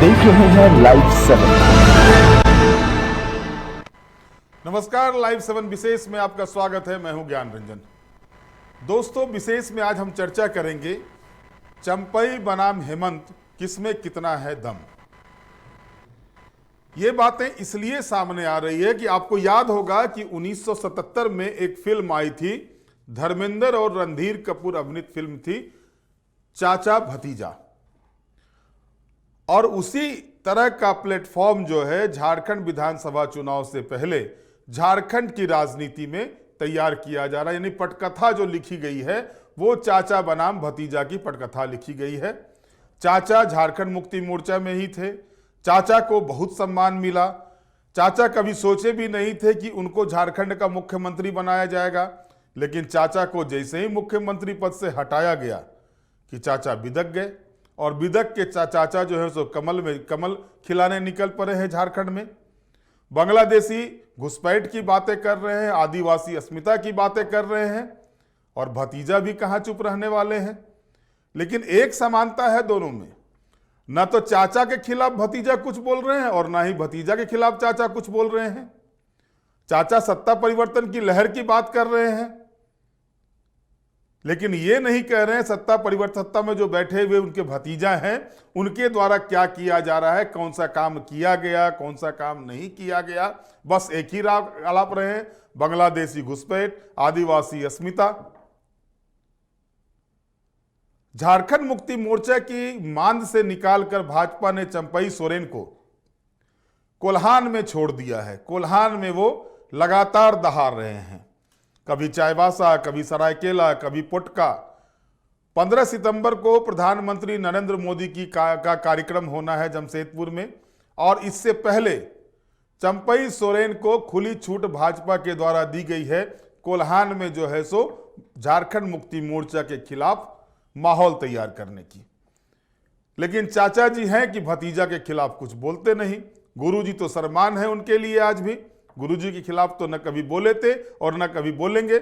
देख रहे हैं लाइव 7। नमस्कार, लाइव 7 विशेष में आपका स्वागत है। मैं हूं ज्ञान रंजन। दोस्तों, विशेष में आज हम चर्चा करेंगे चंपई बनाम हेमंत, किसमें कितना है दम। ये बातें इसलिए सामने आ रही है कि आपको याद होगा कि 1977 में एक फिल्म आई थी, धर्मेंद्र और रणधीर कपूर अभिनीत फिल्म थी चाचा भतीजा। और उसी तरह का प्लेटफॉर्म जो है झारखंड विधानसभा चुनाव से पहले झारखंड की राजनीति में तैयार किया जा रहा है। यानी पटकथा जो लिखी गई है वो चाचा बनाम भतीजा की पटकथा लिखी गई है। चाचा झारखंड मुक्ति मोर्चा में ही थे, चाचा को बहुत सम्मान मिला। चाचा कभी सोचे भी नहीं थे कि उनको झारखंड का मुख्यमंत्री बनाया जाएगा, लेकिन चाचा को जैसे ही मुख्यमंत्री पद से हटाया गया कि चाचा बिदक गए। और बिदक के चाचा जो है सो कमल खिलाने निकल पड़े हैं झारखंड में। बांग्लादेशी घुसपैठ की बातें कर रहे हैं, आदिवासी अस्मिता की बातें कर रहे हैं, और भतीजा भी कहाँ चुप रहने वाले हैं। लेकिन एक समानता है दोनों में, ना तो चाचा के खिलाफ भतीजा कुछ बोल रहे हैं और ना ही भतीजा के खिलाफ चाचा कुछ बोल रहे हैं। चाचा सत्ता परिवर्तन की लहर की बात कर रहे हैं, लेकिन ये नहीं कह रहे हैं सत्ता में जो बैठे हुए उनके भतीजा हैं उनके द्वारा क्या किया जा रहा है, कौन सा काम किया गया, कौन सा काम नहीं किया गया। बस एक ही आलाप रहे हैं, बांग्लादेशी घुसपैठ, आदिवासी अस्मिता। झारखंड मुक्ति मोर्चा की मांद से निकालकर भाजपा ने चंपई सोरेन को कोल्हान में छोड़ दिया है। कोल्हान में वो लगातार दहाड़ रहे हैं, कभी चाईबासा, कभी सरायकेला, कभी पोटका। 15 सितंबर को प्रधानमंत्री नरेंद्र मोदी का कार्यक्रम होना है जमशेदपुर में, और इससे पहले चंपई सोरेन को खुली छूट भाजपा के द्वारा दी गई है कोल्हान में जो है सो झारखंड मुक्ति मोर्चा के खिलाफ माहौल तैयार करने की। लेकिन चाचा जी हैं कि भतीजा के खिलाफ कुछ बोलते नहीं। गुरुजी तो सम्मान है उनके लिए, आज भी गुरुजी के खिलाफ तो न कभी बोले थे और न कभी बोलेंगे,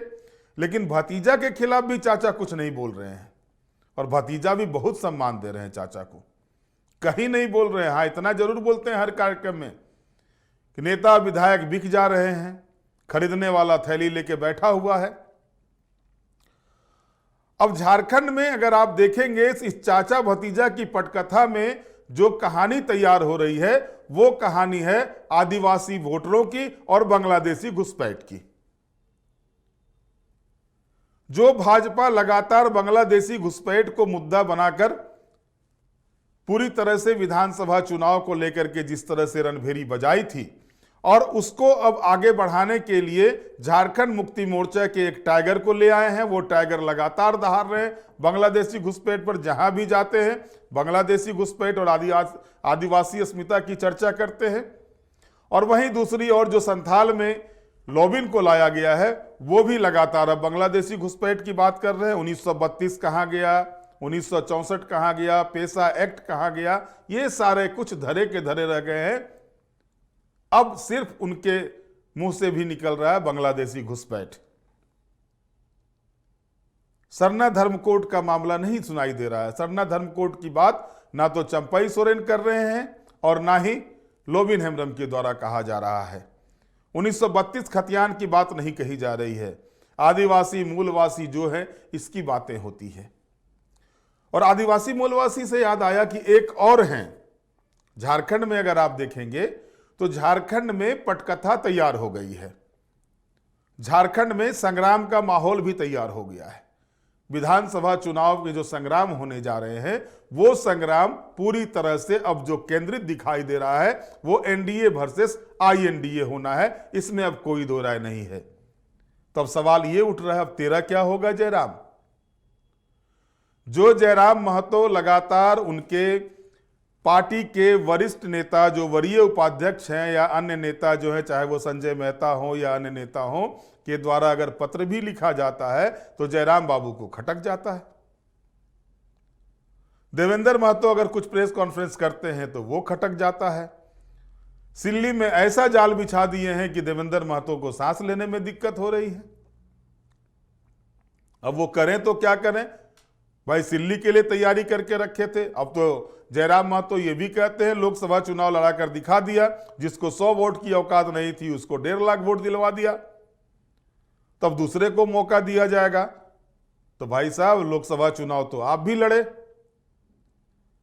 लेकिन भतीजा के खिलाफ भी चाचा कुछ नहीं बोल रहे हैं। और भतीजा भी बहुत सम्मान दे रहे हैं चाचा को, कहीं नहीं बोल रहे हैं। हाँ, इतना जरूर बोलते हैं हर कार्यक्रम में कि नेता विधायक बिक जा रहे हैं, खरीदने वाला थैली लेके बैठा हुआ है। अब झारखंड में अगर आप देखेंगे इस चाचा भतीजा की पटकथा में जो कहानी तैयार हो रही है वो कहानी है आदिवासी वोटरों की और बांग्लादेशी घुसपैठ की। जो भाजपा लगातार बांग्लादेशी घुसपैठ को मुद्दा बनाकर पूरी तरह से विधानसभा चुनाव को लेकर के जिस तरह से रणभेरी बजाई थी, और उसको अब आगे बढ़ाने के लिए झारखंड मुक्ति मोर्चा के एक टाइगर को ले आए हैं। वो टाइगर लगातार दहाड़ रहे हैं बांग्लादेशी घुसपैठ पर। जहां भी जाते हैं बांग्लादेशी घुसपैठ और आदिवासी अस्मिता की चर्चा करते हैं। और वहीं दूसरी ओर जो संथाल में लोबिन को लाया गया है वो भी लगातार अब बांग्लादेशी घुसपैठ की बात कर रहे हैं। 1932 कहाँ गया, 1964 कहाँ गया, पेशा एक्ट कहाँ गया, ये सारे कुछ धरे के धरे रह गए हैं। अब सिर्फ उनके मुंह से भी निकल रहा है बांग्लादेशी घुसपैठ। सरना धर्मकोट का मामला नहीं सुनाई दे रहा है। सरना धर्मकोट की बात ना तो चंपई सोरेन कर रहे हैं और ना ही लोबिन हेम्ब्रम के द्वारा कहा जा रहा है। 1932 खतियान की बात नहीं कही जा रही है। आदिवासी मूलवासी जो है इसकी बातें होती है। और आदिवासी मूलवासी से याद आया कि एक और हैं झारखंड में। अगर आप देखेंगे तो झारखंड में पटकथा तैयार हो गई है। झारखंड में संग्राम का माहौल भी तैयार हो गया है। विधानसभा चुनाव के जो संग्राम होने जा रहे हैं वो संग्राम पूरी तरह से अब जो केंद्रित दिखाई दे रहा है वो एनडीए वर्सेस आईएनडीए होना है, इसमें अब कोई दो राय नहीं है। तो अब सवाल ये उठ रहा है, अब तेरा क्या होगा जयराम। जो जयराम महतो लगातार उनके पार्टी के वरिष्ठ नेता, जो वरीय उपाध्यक्ष हैं या अन्य नेता जो है, चाहे वो संजय मेहता हो या अन्य नेता हो, के द्वारा अगर पत्र भी लिखा जाता है तो जयराम बाबू को खटक जाता है। देवेंद्र महतो अगर कुछ प्रेस कॉन्फ्रेंस करते हैं तो वो खटक जाता है। सिल्ली में ऐसा जाल बिछा दिए हैं कि देवेंद्र महतो को सांस लेने में दिक्कत हो रही है। अब वो करें तो क्या करें। भाई सिल्ली के लिए तैयारी करके रखे थे। अब तो जयराम महतो ये भी कहते हैं लोकसभा चुनाव लड़ाकर दिखा दिया, जिसको 100 वोट की औकात नहीं थी उसको 1.5 लाख वोट दिलवा दिया, तब दूसरे को मौका दिया जाएगा। तो भाई साहब लोकसभा चुनाव तो आप भी लड़े,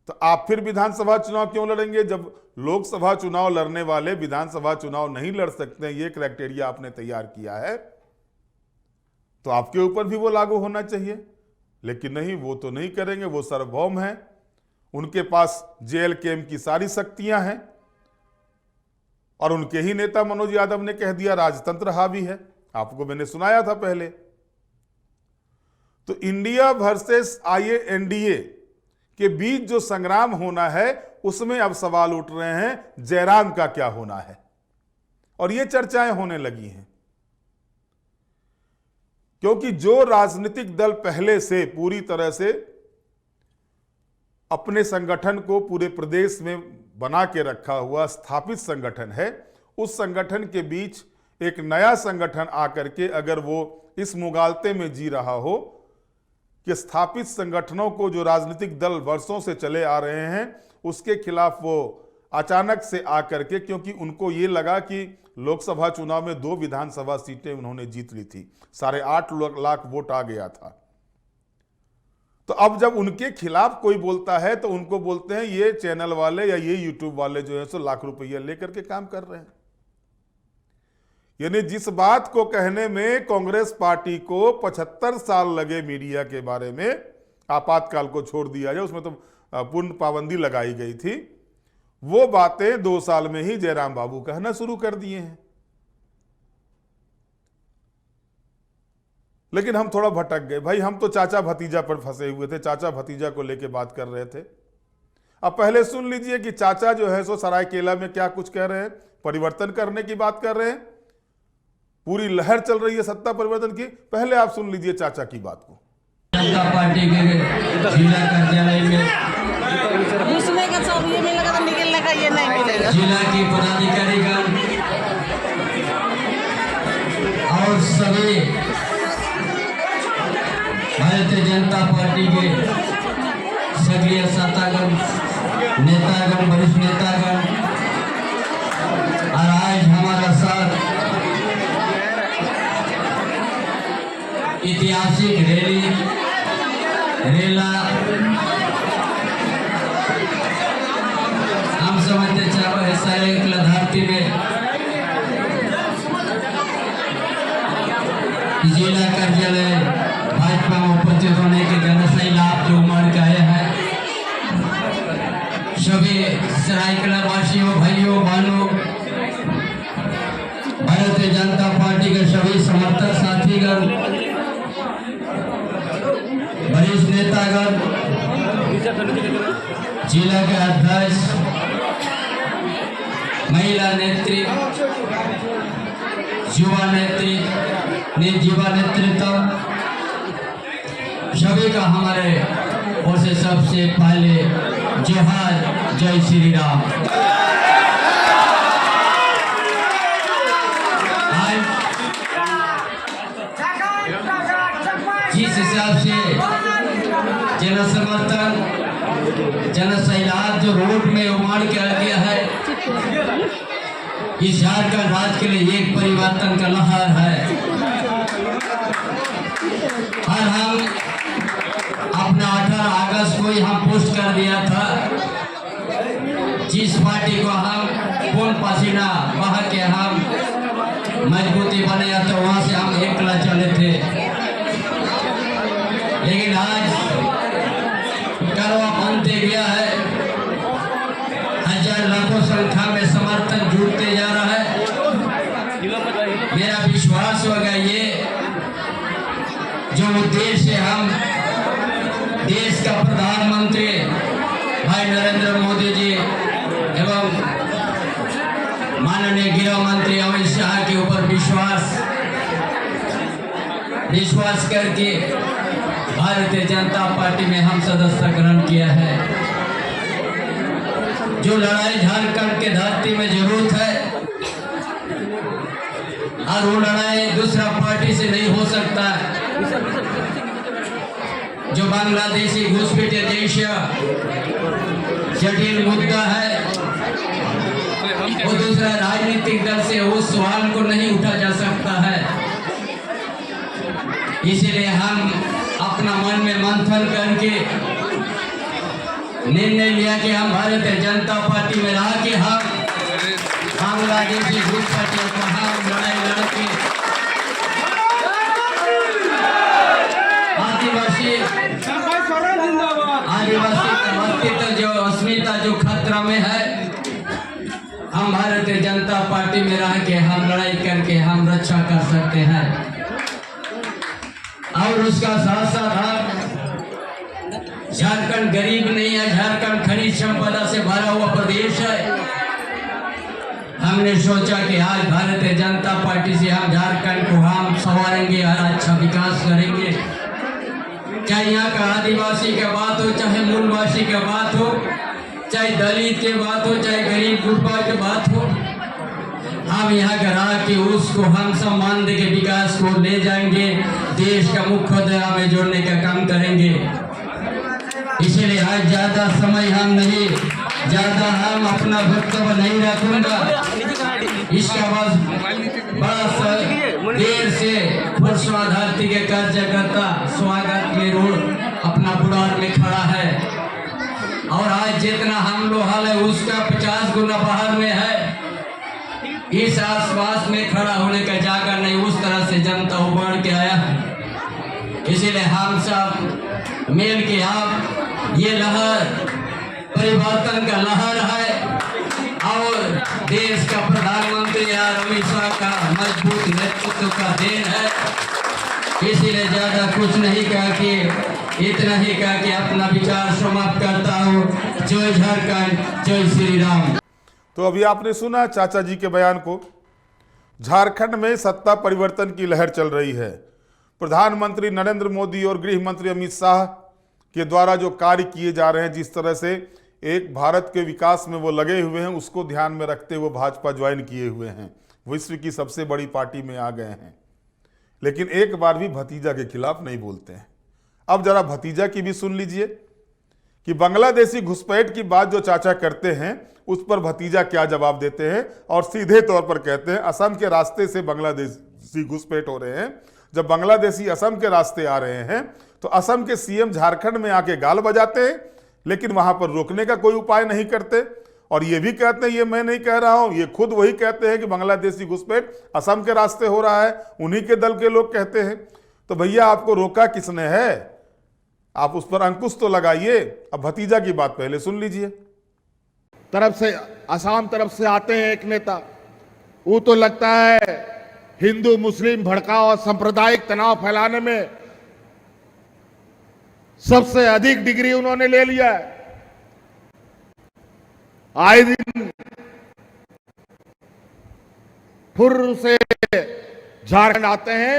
तो आप फिर विधानसभा चुनाव क्यों लड़ेंगे? जब लोकसभा चुनाव लड़ने वाले विधानसभा चुनाव नहीं लड़ सकते, ये क्राइटेरिया आपने तैयार किया है, तो आपके ऊपर भी वो लागू होना चाहिए। लेकिन नहीं, वो तो नहीं करेंगे, वो सार्वभौम हैं, उनके पास JLKM की सारी शक्तियां हैं, और उनके ही नेता मनोज यादव ने कह दिया राजतंत्र हावी है। आपको मैंने सुनाया था पहले। तो इंडिया वर्सेस NDA के बीच जो संग्राम होना है, उसमें अब सवाल उठ रहे हैं जयराम का क्या होना है, और ये चर्चाएं होने लगी हैं। क्योंकि जो राजनीतिक दल पहले से पूरी तरह से अपने संगठन को पूरे प्रदेश में बना के रखा हुआ स्थापित संगठन है, उस संगठन के बीच एक नया संगठन आकर के अगर वो इस मुगालते में जी रहा हो कि स्थापित संगठनों को जो राजनीतिक दल वर्षों से चले आ रहे हैं उसके खिलाफ वो अचानक से आकर के, क्योंकि उनको ये लगा कि लोकसभा चुनाव में 2 विधानसभा सीटें उन्होंने जीत ली थी, 8.5 लाख वोट आ गया था। तो अब जब उनके खिलाफ कोई बोलता है तो उनको बोलते हैं ये चैनल वाले या ये यूट्यूब वाले जो है सो लाख रुपया लेकर के काम कर रहे हैं। यानी जिस बात को कहने में कांग्रेस पार्टी को 75 साल लगे मीडिया के बारे में, आपातकाल को छोड़ दिया जाए, उसमें तो पूर्ण पाबंदी लगाई गई थी, वो बातें 2 साल में ही जयराम बाबू कहना शुरू कर दिए हैं। लेकिन हम थोड़ा भटक गए भाई, हम तो चाचा भतीजा पर फंसे हुए थे, चाचा भतीजा को लेके बात कर रहे थे। अब पहले सुन लीजिए कि चाचा जो है सो सरायकेला में क्या कुछ कह रहे हैं, परिवर्तन करने की बात कर रहे हैं, पूरी लहर चल रही है सत्ता परिवर्तन की। पहले आप सुन लीजिए चाचा की बात को। जनता पार्टी के जिला कार्यालय में घुसने का सब ये मिलेगा तो निकलने का ये नहीं मिलेगा। जिला की पदाधिकारीगण और सभी भारतीय जनता पार्टी के सक्रिय नेतागण, वरिष्ठ नेतागण, और आज हमारा साथ ऐतिहासिक रेला हम समझते चाहे सारे धरती में जिला कार्यालय भाजपा में उपस्थित होने के जनसही लाभ जो उमड़ के आए हैं, सभी सरायकेला वासियों, भाइयों बहनों, भारतीय जनता पार्टी के सभी समर्थक साथीगण, वरिष्ठ नेतागण, जिला के अध्यक्ष, महिला नेतृत्व, युवा नेतृत्व, सभी का हमारे ओर से सबसे पहले जोहार, जय श्री राम। जिस हिसाब से जन समर्थन, जन सैलाब जो रोड में उमड़ के आ गया है, इस झारखंड राज्य के लिए एक परिवर्तन का लहर है। और हम अपना 18 अगस्त को हम पोस्ट कर दिया था, जिस पार्टी को हम खून पसीना बहा के हम मजबूती बनाया तो वहां से हम एकला चले थे। लेकिन आज करवा बनते गया है, हजार लाखों संख्या में समर्थन जुटते जा रहा है। मेरा विश्वास होगा ये जो उद्देश्य हम देश का प्रधानमंत्री भाई नरेंद्र मोदी जी एवं माननीय गृह मंत्री अमित शाह के ऊपर विश्वास करके भारतीय जनता पार्टी में हम सदस्यता ग्रहण किया है। जो लड़ाई झारखंड के धरती में जरूरत है, और वो लड़ाई दूसरा पार्टी से नहीं हो सकता। जो बांग्लादेशी घुसपैठे जैसा जटिल मुद्दा है, वो दूसरा राजनीतिक दल से उस सवाल को नहीं उठा जा सकता है। इसलिए हम अपना मन में मंथन करके निर्णय लिया कि हम भारतीय जनता पार्टी में रह के हम बांग्लादेशी घुसपैठे को हम लड़ाई लड़के आदिवासी का अस्तित्व जो अस्मिता जो खतरा में है, हम भारतीय जनता पार्टी में रह के हम लड़ाई करके हम रक्षा कर सकते हैं। और उसका साथ साथ हम झारखंड गरीब नहीं है, झारखंड खनिज संपदा से भरा हुआ प्रदेश है। हमने सोचा कि आज भारतीय जनता पार्टी से हम झारखंड को हम संवारेंगे और अच्छा विकास करेंगे। चाहे यहाँ का आदिवासी की बात हो, चाहे मूलवासी की बात हो, चाहे दलित की बात हो, चाहे गरीब गुरबा की बात हो, हम यहाँ करा कि उसको हम सम्मान दे के विकास को ले जाएंगे, देश का मुख्य धारा में जोड़ने का काम करेंगे। इसलिए आज ज्यादा समय हम नहीं, ज्यादा हम अपना वक्तव्य नहीं रखूंगा। इसका बड़ा देर से पुरुषाधारती के कार्यकर्ता स्वागत में रोड अपना बुढ़ार में खड़ा है, और आज जितना हम लोग हाल है उसका 50 गुना बाहर में है। इस आसपास में खड़ा होने का जगह नहीं, उस तरह से जनता उमड़ के आया है। इसीलिए हम सब मिल के आप ये लहर परिवर्तन का लहर है, और देश का प्रधानमंत्री अमित शाह का मजबूत नेतृत्व का देन है। इसीलिए ज्यादा कुछ नहीं कहा कि इतना ही कहा कि अपना विचार समाप्त करता हूँ। जय झारखंड, जय श्री राम। तो अभी आपने सुना चाचा जी के बयान को। झारखंड में सत्ता परिवर्तन की लहर चल रही है। प्रधानमंत्री नरेंद्र मोदी और गृह मंत्री अमित शाह के द्वारा जो कार्य किए जा रहे हैं, जिस तरह से एक भारत के विकास में वो लगे हुए हैं, उसको ध्यान में रखते हुए भाजपा ज्वाइन किए हुए हैं, विश्व की सबसे बड़ी पार्टी में आ गए हैं। लेकिन एक बार भी भतीजा के खिलाफ नहीं बोलते हैं। अब जरा भतीजा की भी सुन लीजिए कि बांग्लादेशी घुसपैठ की बात जो चाचा करते हैं उस पर भतीजा क्या जवाब देते हैं, और सीधे तौर पर कहते हैं असम के रास्ते से बांग्लादेशी घुसपैठ हो रहे हैं। जब बांग्लादेशी असम के रास्ते आ रहे हैं तो असम के सीएम झारखंड में आके गाल बजाते हैं, लेकिन वहां पर रोकने का कोई उपाय नहीं करते। और ये भी कहते हैं, ये मैं नहीं कह रहा हूं, ये खुद वही कहते हैं कि बांग्लादेशी घुसपैठ असम के रास्ते हो रहा है, उन्हीं के दल के लोग कहते हैं। तो भैया आपको रोका किसने है? आप उस पर अंकुश तो लगाइए। अब भतीजा की बात पहले सुन लीजिए। तरफ से असम तरफ से आते हैं एक नेता, वो तो लगता है हिंदू मुस्लिम भड़काव और सांप्रदायिक तनाव फैलाने में सबसे अधिक डिग्री उन्होंने ले लिया है। आए दिन फुर्र से झारखंड आते हैं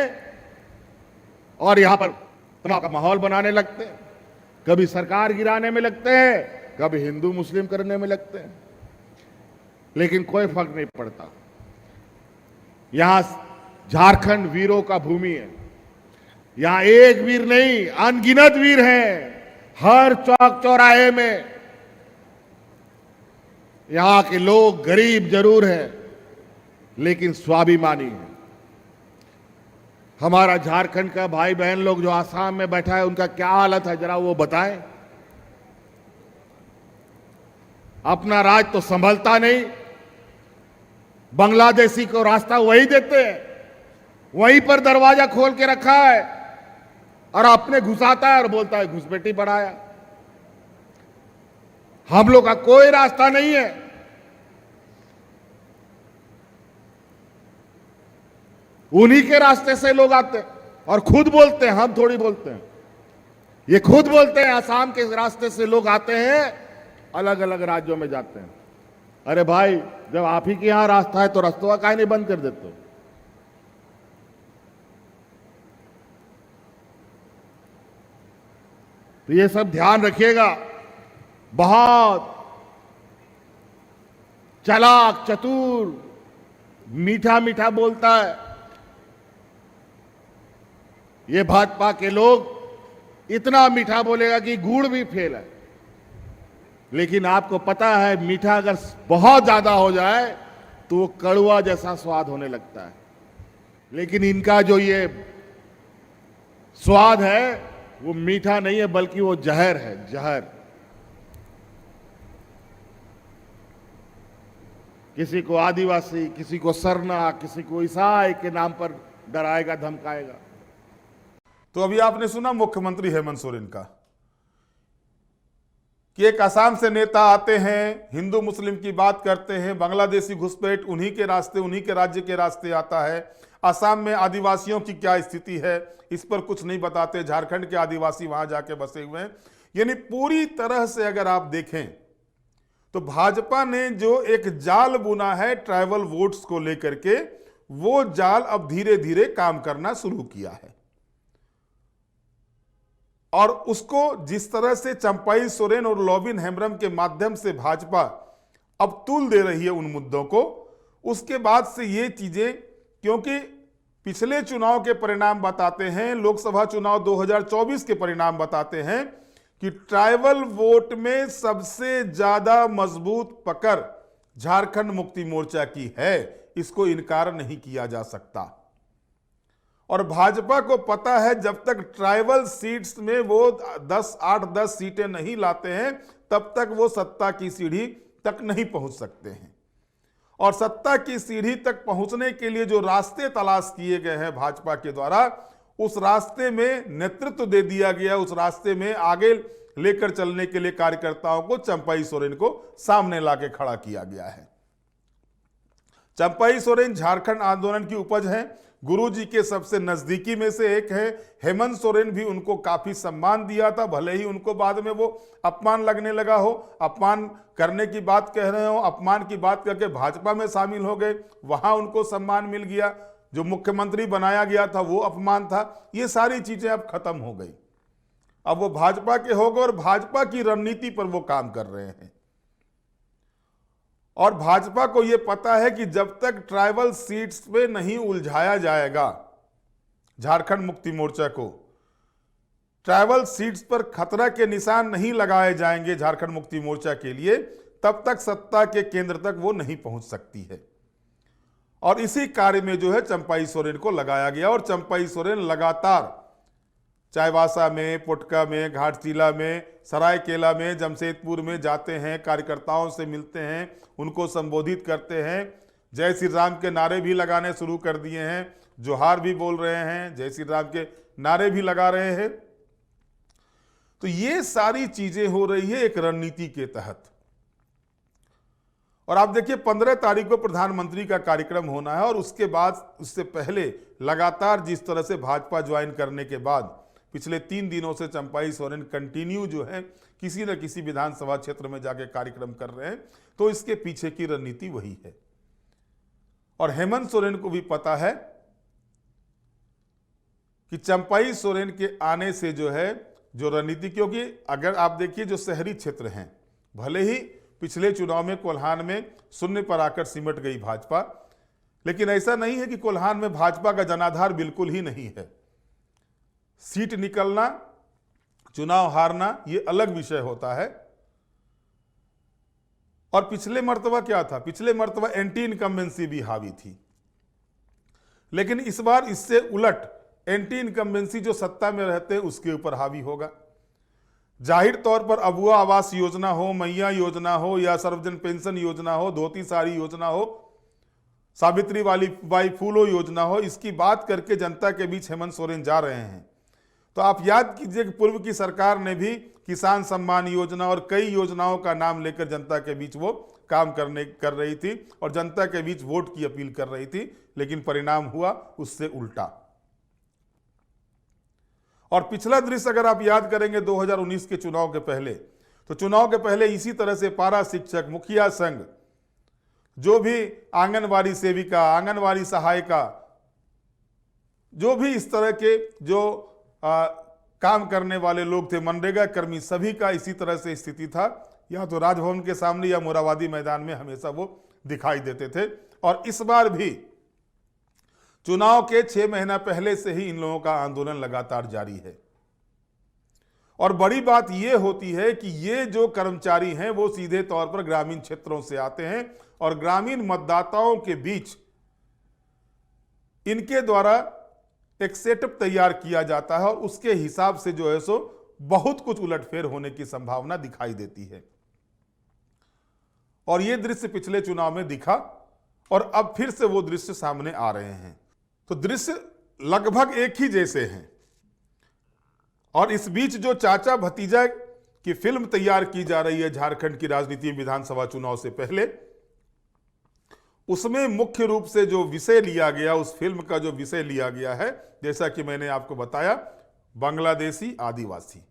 और यहां पर तनाव का माहौल बनाने लगते हैं। कभी सरकार गिराने में लगते हैं, कभी हिंदू मुस्लिम करने में लगते हैं, लेकिन कोई फर्क नहीं पड़ता। यहां झारखंड वीरों का भूमि है। यहां एक वीर नहीं, अनगिनत वीर हैं। हर चौक चौराहे में यहां के लोग गरीब जरूर हैं, लेकिन स्वाभिमानी हैं। हमारा झारखंड का भाई बहन लोग जो आसाम में बैठा है, उनका क्या हालत है जरा वो बताएं। अपना राज तो संभलता नहीं, बांग्लादेशी को रास्ता वही देते हैं, वहीं पर दरवाजा खोल के रखा है, और अपने घुसाता है और बोलता है घुसपैठी बढ़ाया। हम लोग का कोई रास्ता नहीं है। उन्हीं के रास्ते से लोग आते हैं और खुद बोलते हैं, हम थोड़ी बोलते हैं। ये खुद बोलते हैं आसाम के रास्ते से लोग आते हैं, अलग अलग राज्यों में जाते हैं। अरे भाई, जब आप ही के यहां रास्ता है तो रास्ता काहे नहीं बंद कर देते हो? तो ये सब ध्यान रखिएगा। बहुत चालाक चतुर मीठा मीठा बोलता है ये भाजपा के लोग, इतना मीठा बोलेगा कि गुड़ भी फेल है। लेकिन आपको पता है मीठा अगर बहुत ज्यादा हो जाए तो वो कड़वा जैसा स्वाद होने लगता है। लेकिन इनका जो ये स्वाद है वो मीठा नहीं है बल्कि वो जहर है, जहर। किसी को आदिवासी, किसी को सरना, किसी को ईसाई के नाम पर डराएगा, धमकाएगा। तो अभी आपने सुना मुख्यमंत्री हेमंत सोरेन का कि एक असम से नेता आते हैं, हिंदू मुस्लिम की बात करते हैं, बांग्लादेशी घुसपैठ उन्हीं के रास्ते, उन्हीं के राज्य के रास्ते आता है। असम में आदिवासियों की क्या स्थिति है इस पर कुछ नहीं बताते। झारखंड के आदिवासी वहां जाके बसे हुए हैं। यानी पूरी तरह से अगर आप देखें तो भाजपा ने जो एक जाल बुना है ट्राइबल वोट्स को लेकर के, वो जाल अब धीरे धीरे काम करना शुरू किया है। और उसको जिस तरह से चंपाई सोरेन और लॉबिन हेम्ब्रम के माध्यम से भाजपा अब तूल दे रही है उन मुद्दों को, उसके बाद से ये चीजें, क्योंकि पिछले चुनाव के परिणाम बताते हैं, लोकसभा चुनाव 2024 के परिणाम बताते हैं कि ट्राइबल वोट में सबसे ज्यादा मजबूत पकड़ झारखंड मुक्ति मोर्चा की है। इसको इनकार नहीं किया जा सकता। और भाजपा को पता है जब तक ट्राइबल सीट्स में वो 8-10 सीटें नहीं लाते हैं तब तक वो सत्ता की सीढ़ी तक नहीं पहुंच सकते हैं। और सत्ता की सीढ़ी तक पहुंचने के लिए जो रास्ते तलाश किए गए हैं भाजपा के द्वारा, उस रास्ते में नेतृत्व दे दिया गया। उस रास्ते में आगे लेकर चलने के लिए कार्यकर्ताओं को चंपाई सोरेन को सामने लाके खड़ा किया गया है। चंपाई सोरेन झारखंड आंदोलन की उपज है, गुरुजी के सबसे नजदीकी में से एक है। हेमंत सोरेन भी उनको काफी सम्मान दिया था, भले ही उनको बाद में वो अपमान लगने लगा हो, अपमान करने की बात कह रहे हो, अपमान की बात करके भाजपा में शामिल हो गए, वहां उनको सम्मान मिल गया। जो मुख्यमंत्री बनाया गया था वो अपमान था। ये सारी चीजें अब खत्म हो गई। अब वो भाजपा के हो गए और भाजपा की रणनीति पर वो काम कर रहे हैं। और भाजपा को यह पता है कि जब तक ट्राइबल सीट्स पे नहीं उलझाया जाएगा झारखंड मुक्ति मोर्चा को, ट्राइबल सीट्स पर खतरा के निशान नहीं लगाए जाएंगे झारखंड मुक्ति मोर्चा के लिए, तब तक सत्ता के केंद्र तक वो नहीं पहुंच सकती है। और इसी कार्य में जो है चंपाई सोरेन को लगाया गया। और चंपाई सोरेन लगातार चाईबासा में, पुटका में, घाटशिला में, सरायकेला में, जमशेदपुर में जाते हैं, कार्यकर्ताओं से मिलते हैं, उनको संबोधित करते हैं। जय श्री राम के नारे भी लगाने शुरू कर दिए हैं, जोहार भी बोल रहे हैं, जय श्री राम के नारे भी लगा रहे हैं। तो ये सारी चीजें हो रही है एक रणनीति के तहत। और आप देखिए 15 तारीख को प्रधानमंत्री का कार्यक्रम होना है और उसके बाद, उससे पहले लगातार जिस तरह से भाजपा ज्वाइन करने के बाद पिछले 3 दिनों से चंपाई सोरेन कंटिन्यू जो है किसी न किसी विधानसभा क्षेत्र में जाके कार्यक्रम कर रहे हैं। तो इसके पीछे की रणनीति वही है। और हेमंत सोरेन को भी पता है कि चंपाई सोरेन के आने से जो है जो रणनीति, क्योंकि अगर आप देखिए जो शहरी क्षेत्र हैं, भले ही पिछले चुनाव में कोल्हान में शून्य पर आकर सिमट गई भाजपा, लेकिन ऐसा नहीं है कि कोल्हान में भाजपा का जनाधार बिल्कुल ही नहीं है। सीट निकलना, चुनाव हारना, ये अलग विषय होता है। और पिछले मर्तबा क्या था? पिछले मर्तबा एंटी इनकम्बेंसी भी हावी थी, लेकिन इस बार इससे उलट एंटी इनकम्बेंसी जो सत्ता में रहते हैं उसके ऊपर हावी होगा। जाहिर तौर पर अबुआ आवास योजना हो, मैया योजना हो, या सर्वजन पेंशन योजना हो, धोती साड़ी योजना हो, सावित्री वाली बाई फूलो योजना हो, इसकी बात करके जनता के बीच हेमंत सोरेन जा रहे हैं। तो आप याद कीजिए कि पूर्व की सरकार ने भी किसान सम्मान योजना और कई योजनाओं का नाम लेकर जनता के बीच वो काम कर रही थी और जनता के बीच वोट की अपील कर रही थी, लेकिन परिणाम हुआ उससे उल्टा। और पिछला दृश्य अगर आप याद करेंगे 2019 के चुनाव के पहले, तो चुनाव के पहले इसी तरह से पारा शिक्षक, मुखिया संघ, जो भी आंगनवाड़ी सेविका, आंगनवाड़ी सहायिका, जो भी इस तरह के जो काम करने वाले लोग थे, मनरेगा कर्मी, सभी का इसी तरह से स्थिति था। या तो राजभवन के सामने या मोराबादी मैदान में हमेशा वो दिखाई देते थे। और इस बार भी चुनाव के 6 महीना पहले से ही इन लोगों का आंदोलन लगातार जारी है। और बड़ी बात यह होती है कि ये जो कर्मचारी हैं वो सीधे तौर पर ग्रामीण क्षेत्रों से आते हैं और ग्रामीण मतदाताओं के बीच इनके द्वारा एक सेटअप तैयार किया जाता है और उसके हिसाब से जो है सो बहुत कुछ उलटफेर होने की संभावना दिखाई देती है। और यह दृश्य पिछले चुनाव में दिखा और अब फिर से वो दृश्य सामने आ रहे हैं। तो दृश्य लगभग एक ही जैसे हैं। और इस बीच जो चाचा भतीजा की फिल्म तैयार की जा रही है झारखंड की राजनीति में विधानसभा चुनाव से पहले, उसमें मुख्य रूप से जो विषय लिया गया, उस फिल्म का जो विषय लिया गया है, जैसा कि मैंने आपको बताया, बांग्लादेशी आदिवासी।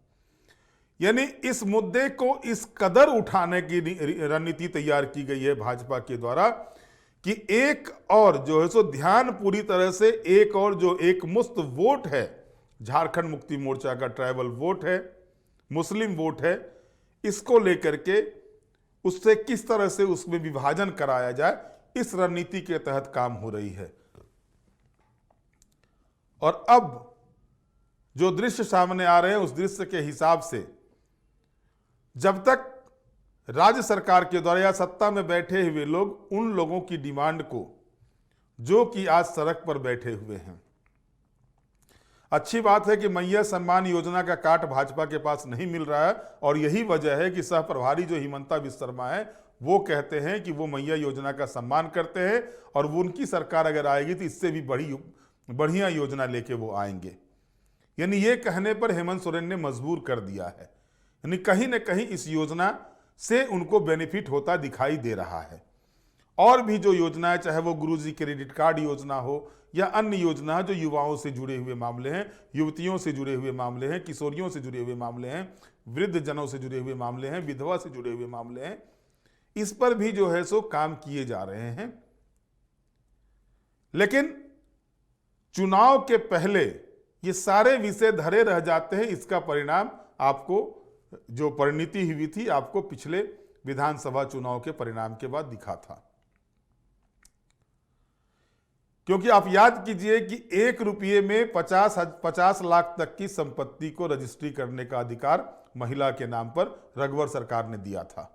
यानी इस मुद्दे को इस कदर उठाने की रणनीति तैयार की गई है भाजपा के द्वारा कि एक और जो है सो ध्यान पूरी तरह से एक और जो एक मुश्त वोट है, झारखंड मुक्ति मोर्चा का ट्राइबल वोट है, मुस्लिम वोट है, इसको लेकर के उससे किस तरह से उसमें विभाजन कराया जाए, इस रणनीति के तहत काम हो रही है। और अब जो दृश्य सामने आ रहे हैं उस दृश्य के हिसाब से जब तक राज्य सरकार के द्वारा या सत्ता में बैठे हुए लोग उन लोगों की डिमांड को जो कि आज सड़क पर बैठे हुए हैं, अच्छी बात है कि मैया सम्मान योजना का काट भाजपा के पास नहीं मिल रहा है और यही वजह है कि सह प्रभारी जो हिमंता बिस्वा शर्मा है वो कहते हैं कि वो मैया योजना का सम्मान करते हैं और वो उनकी सरकार अगर आएगी तो इससे भी बढ़िया योजना लेके वो आएंगे। यानी ये कहने पर हेमंत सोरेन ने मजबूर कर दिया है। यानी कहीं ना कहीं इस योजना से उनको बेनिफिट होता दिखाई दे रहा है। और भी जो योजनाएं, चाहे वो गुरुजी क्रेडिट कार्ड योजना हो या अन्य योजना जो युवाओं से जुड़े हुए मामले हैं, युवतियों से जुड़े हुए मामले हैं, किशोरियों से जुड़े हुए मामले हैं, वृद्ध जनों से जुड़े हुए मामले हैं, विधवा से जुड़े हुए मामले हैं, इस पर भी जो है सो काम किए जा रहे हैं। लेकिन चुनाव के पहले ये सारे विषय धरे रह जाते हैं। इसका परिणाम आपको, जो परिणति हुई थी, आपको पिछले विधानसभा चुनाव के परिणाम के बाद दिखा था। क्योंकि आप याद कीजिए कि 1 रुपये में 50 लाख तक की संपत्ति को रजिस्ट्री करने का अधिकार महिला के नाम पर रघुवर सरकार ने दिया था।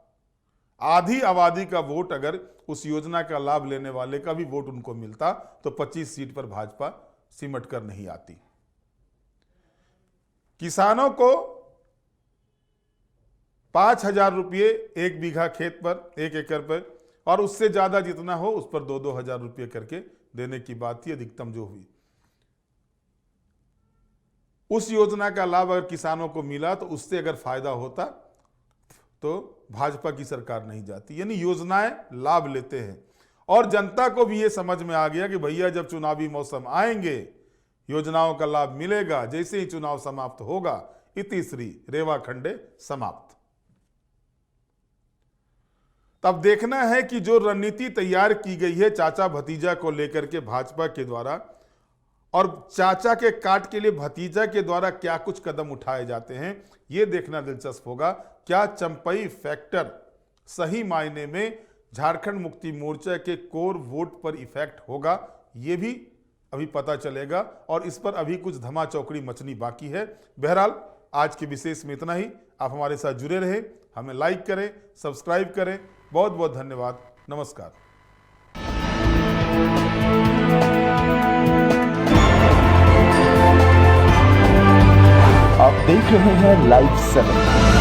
आधी आबादी का वोट अगर उस योजना का लाभ लेने वाले का भी वोट उनको मिलता तो 25 सीट पर भाजपा सिमट कर नहीं आती। किसानों को 5,000 रुपये 1 बीघा खेत पर, 1 एकड़ पर, और उससे ज्यादा जितना हो उस पर 2-2 हजार रुपये करके देने की बात थी, अधिकतम जो हुई। उस योजना का लाभ अगर किसानों को मिला तो उससे अगर फायदा होता तो भाजपा की सरकार नहीं जाती। यानी योजनाएं लाभ लेते हैं और जनता को भी ये समझ में आ गया कि भैया जब चुनावी मौसम आएंगे योजनाओं का लाभ मिलेगा, जैसे ही चुनाव समाप्त होगा इति श्री रेवा खंडे समाप्त। तब देखना है कि जो रणनीति तैयार की गई है चाचा भतीजा को लेकर के भाजपा के द्वारा, और चाचा के काट के लिए भतीजा के द्वारा क्या कुछ कदम उठाए जाते हैं, यह देखना दिलचस्प होगा। क्या चंपई फैक्टर सही मायने में झारखंड मुक्ति मोर्चा के कोर वोट पर इफेक्ट होगा, यह भी अभी पता चलेगा और इस पर अभी कुछ धमा चौकड़ी मचनी बाकी है। बहरहाल आज के विशेष में इतना ही। आप हमारे साथ जुड़े रहे, हमें लाइक करें, सब्सक्राइब करें। बहुत बहुत धन्यवाद। नमस्कार। आप देख रहे हैं लाइव 7।